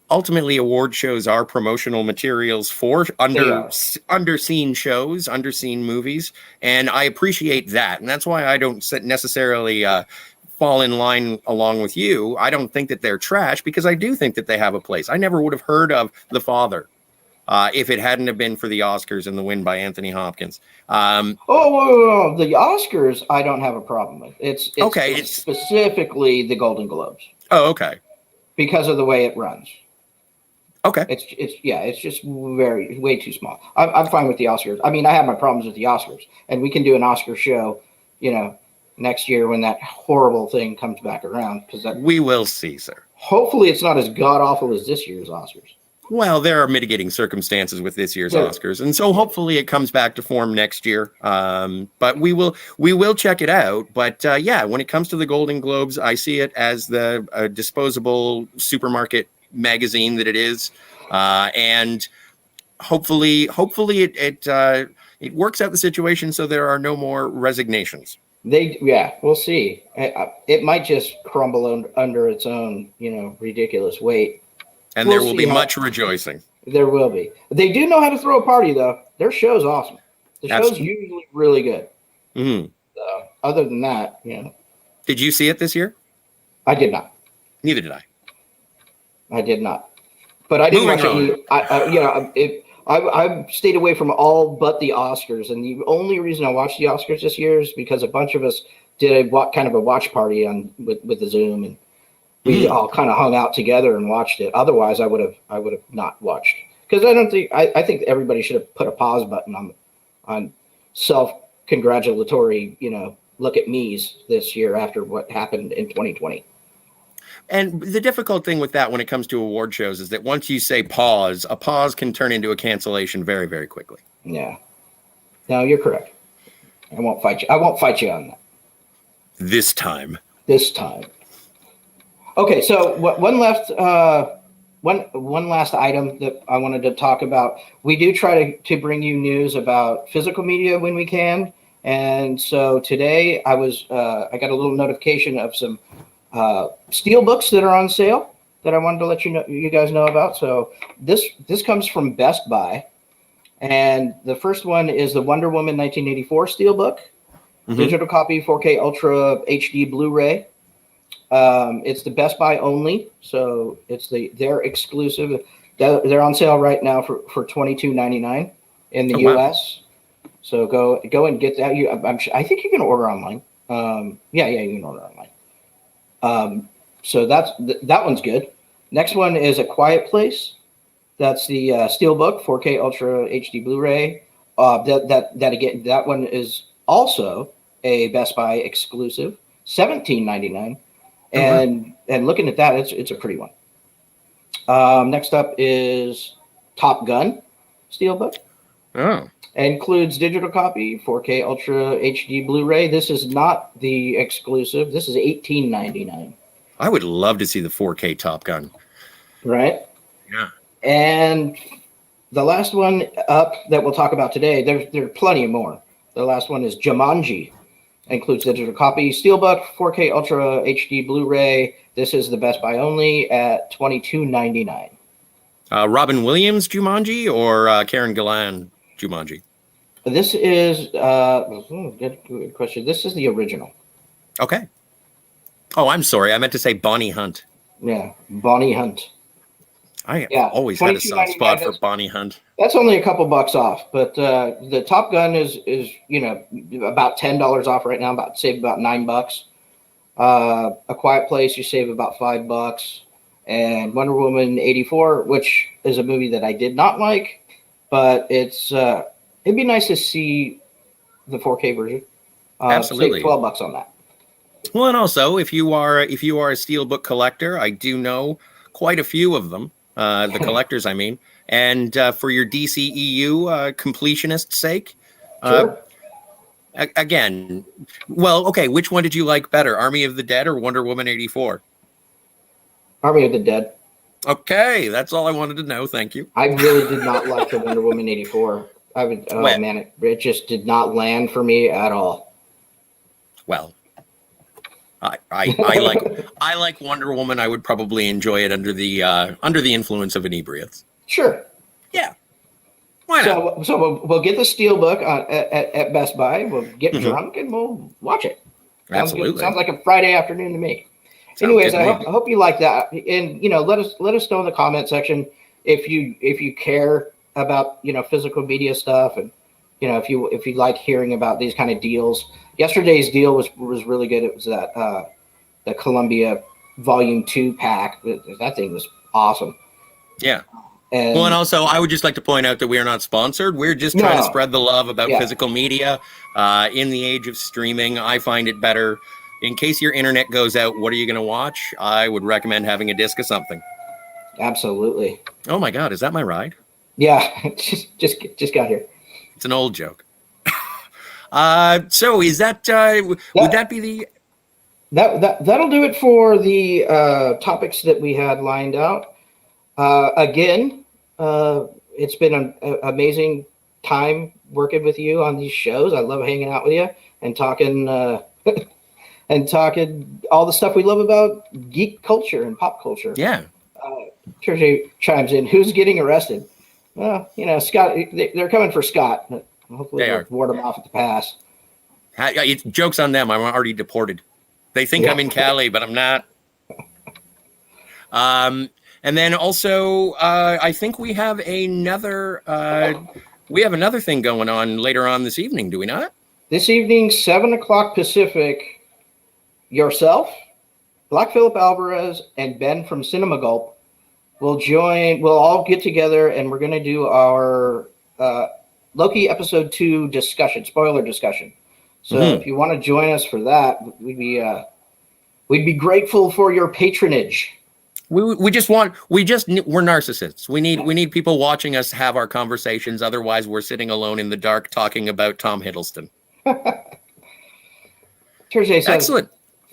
ultimately award shows are promotional materials for underseen shows, underseen movies, and I appreciate that, and that's why I don't necessarily fall in line along with you. I don't think that they're trash, because I do think that they have a place. I never would have heard of The Father if it hadn't have been for the Oscars and the win by Anthony Hopkins. The Oscars I don't have a problem with. It's okay. It's specifically the Golden Globes. Oh, okay. Because of the way it runs. Okay. It's just way too small. I'm fine with the Oscars. I mean, I have my problems with the Oscars, and we can do an Oscar show, next year when that horrible thing comes back around. We will see, sir. Hopefully, it's not as god awful as this year's Oscars. Well, there are mitigating circumstances with this year's Oscars, and so hopefully it comes back to form next year. But we will check it out. But when it comes to the Golden Globes, I see it as the disposable supermarket magazine that it is, and hopefully it works out the situation so there are no more resignations. We'll see. It might just crumble under its own ridiculous weight. And there will be much rejoicing. There will be. They do know how to throw a party, though. Their show's awesome. The show's usually really good. Mm-hmm. So, other than that, Did you see it this year? I did not. Neither did I. I did not. But I didn't watch it. I stayed away from all but the Oscars. And the only reason I watched the Oscars this year is because a bunch of us did kind of a watch party with the Zoom, and we all kind of hung out together and watched it. Otherwise, I would have not watched, because I think everybody should have put a pause button on self-congratulatory, look at me's this year after what happened in 2020. And the difficult thing with that when it comes to award shows is that once you say pause, a pause can turn into a cancellation very, very quickly. Yeah. No, you're correct. I won't fight you. I won't fight you on that. This time. Okay, so one last item that I wanted to talk about. We do try to bring you news about physical media when we can, and so today I got a little notification of some steel books that are on sale that I wanted to let you guys know about. So this comes from Best Buy, and the first one is the Wonder Woman 1984 steelbook, digital copy, 4K Ultra HD Blu-ray. It's the Best Buy only, so it's their exclusive. They're on sale right now for $22.99 in the US. So go and get that. I think you can order online. You can order online. So that one's good. Next one is A Quiet Place. That's the steelbook, 4K Ultra HD Blu-ray. That one is also a Best Buy exclusive. $17.99. And looking at that, it's a pretty one. Next up is Top Gun Steelbook. Oh. Includes digital copy, 4K Ultra HD Blu-ray. This is not the exclusive. This is $18.99. I would love to see the 4K Top Gun. Right? Yeah. And the last one up that we'll talk about today, there are plenty more. The last one is Jumanji. Includes digital copy, Steelbook, 4K Ultra HD Blu-ray. This is the Best Buy only at $22.99. Robin Williams Jumanji or Karen Gillan Jumanji? This is good question. This is the original. Okay. Oh, I'm sorry. I meant to say Bonnie Hunt. Yeah, Bonnie Hunt. I always had a soft spot for Bonnie Hunt. That's only a couple bucks off, but the Top Gun is about $10 off right now. Save about $9. A Quiet Place, you save about $5, and Wonder Woman 84, which is a movie that I did not like, but it'd be nice to see the 4K version. Absolutely, save $12 on that. Well, and also if you are a Steelbook collector, I do know quite a few of them. The collectors, I mean, and for your DCEU completionist sake, Sure. Again, well, okay, which one did you like better, Army of the Dead or Wonder Woman 84? Army of the Dead. Okay, that's all I wanted to know. Thank you. I really did not like the Wonder Woman 84. Man, it just did not land for me at all. Well, I like Wonder Woman. I would probably enjoy it under the influence of inebriates. Sure. Yeah. Why not? So we'll get the Steelbook at Best Buy. We'll get drunk and we'll watch it. Absolutely. Sounds like a Friday afternoon to me. Sounds Anyways, good I to me. hope you like that, and let us know in the comment section if you care about physical media stuff, and if you like hearing about these kind of deals. Yesterday's deal was really good. It was that the Columbia Volume 2 pack. That thing was awesome. Yeah. And Well, and also, I would just like to point out that we are not sponsored. We're just trying to spread the love about physical media. In the age of streaming, I find it better. In case your internet goes out, what are you going to watch? I would recommend having a disc of something. Absolutely. Oh my God, is that my ride? Yeah, just got here. It's an old joke. So is that, would that be the... That'll do it for the topics that we had lined out. Again, it's been an amazing time working with you on these shows. I love hanging out with you and talking and talking all the stuff we love about geek culture and pop culture. Yeah. Sergey chimes in. Who's getting arrested? Well, Scott. They're coming for Scott. Hopefully, they'll ward him off at the pass. It's jokes on them. I'm already deported. They think I'm in Cali, but I'm not. And then also, I think we have another thing going on later on this evening. Do we not? This evening, 7:00 Pacific. Yourself, Black Phillip Alvarez, and Ben from Cinema Gulp will join. We'll all get together, and we're going to do our Loki episode 2 discussion, spoiler discussion. So if you want to join us for that, we'd be grateful for your patronage. We're narcissists. We need people watching us have our conversations. Otherwise, we're sitting alone in the dark talking about Tom Hiddleston. Sergey says, excellent.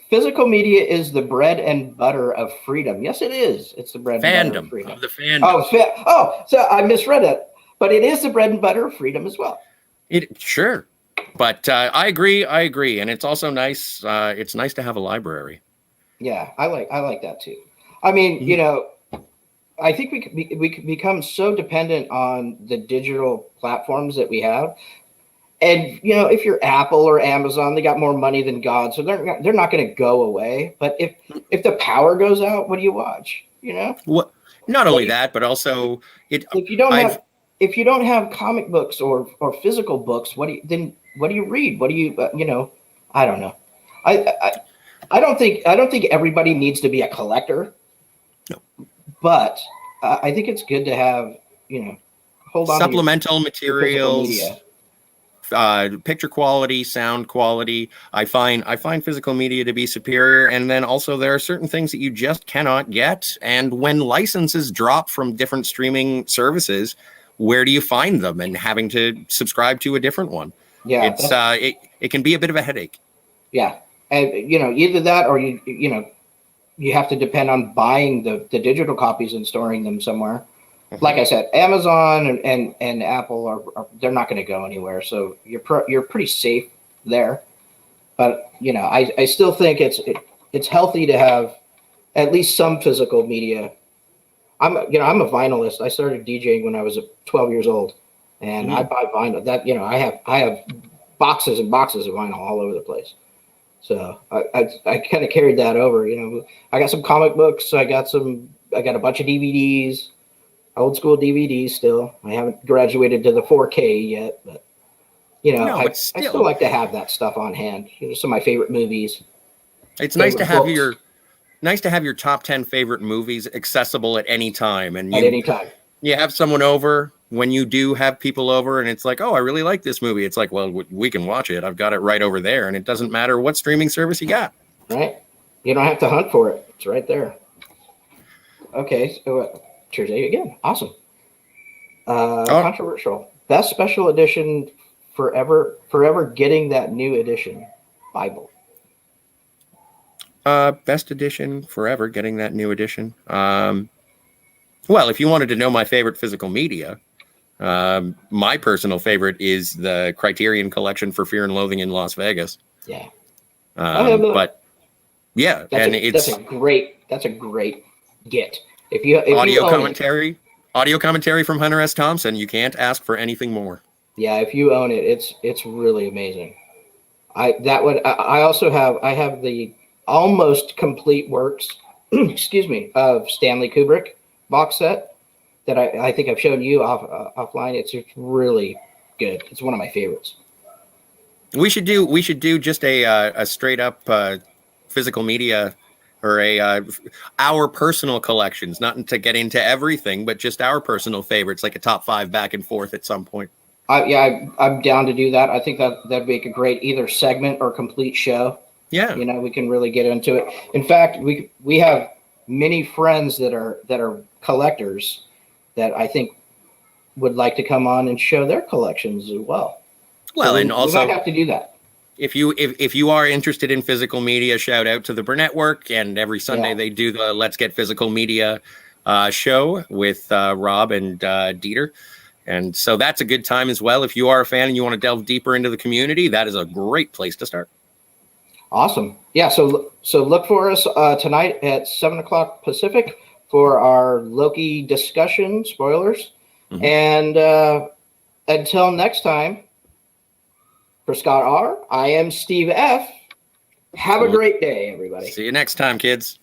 Physical media is the bread and butter of freedom. Yes, it is. It's the bread and butter of freedom. Of the fandom. So I misread it. But it is the bread and butter of freedom as well. Sure. But I agree, and it's also nice. It's nice to have a library. Yeah, I like that too. I mean, I think we could become so dependent on the digital platforms that we have. And if you're Apple or Amazon, they got more money than God, so they're not going to go away. But if the power goes out, what do you watch? What? Not only that, but also if you don't have comic books or physical books, what do you read? What do you I don't know. I don't think everybody needs to be a collector. No. But I think it's good to have hold on supplemental to materials. picture quality, sound quality. I find physical media to be superior, and then also there are certain things that you just cannot get. And when licenses drop from different streaming services, where do you find them? And having to subscribe to a different one, Yeah, it can be a bit of a headache. yeah, and either that or you have to depend on buying the digital copies and storing them somewhere. Like I said, Amazon and Apple are they're not going to go anywhere, so you're pretty safe there. But I still think it's healthy to have at least some physical media. I'm a vinylist. I started DJing when I was 12 years old, and I buy vinyl. That I have boxes and boxes of vinyl all over the place. So I kind of carried that over. I got some comic books. I got a bunch of DVDs. Old school DVDs still. I haven't graduated to the 4K yet, but I still like to have that stuff on hand. Some of my favorite movies. It's nice to have your top 10 favorite movies accessible at any time, and at any time. You have someone over when you do have people over, and it's like, oh, I really like this movie. It's like, well, we can watch it. I've got it right over there, and it doesn't matter what streaming service you got. Right. You don't have to hunt for it. It's right there. Okay. So. Cheers again. Awesome. Controversial. Best special edition forever getting that new edition Bible. Best edition forever getting that new edition. Well, if you wanted to know my favorite physical media, my personal favorite is the Criterion Collection for Fear and Loathing in Las Vegas. Yeah. But yeah, that's a great get. If audio commentary from Hunter S. Thompson, you can't ask for anything more. Yeah, if you own it, it's really amazing. I have the almost complete works, excuse me, of Stanley Kubrick box set that I think I've shown you offline. It's really good. It's one of my favorites. We should do just a straight up physical media. Or our personal collections, not to get into everything, but just our personal favorites, like a top 5 back and forth at some point. I'm down to do that. I think that'd make a great either segment or complete show. Yeah, we can really get into it. In fact, we have many friends that are collectors that I think would like to come on and show their collections as well. Well, and also we might have to do that. If you are interested in physical media, shout out to the Burnettwork, and every Sunday they do the Let's Get Physical Media show with Rob and Dieter, and so that's a good time as well. If you are a fan and you want to delve deeper into the community, that is a great place to start. Awesome, yeah. So look for us tonight at 7:00 Pacific for our Loki discussion. Spoilers, and until next time. For Scott R., I am Steve F. Have a great day, everybody. See you next time, kids.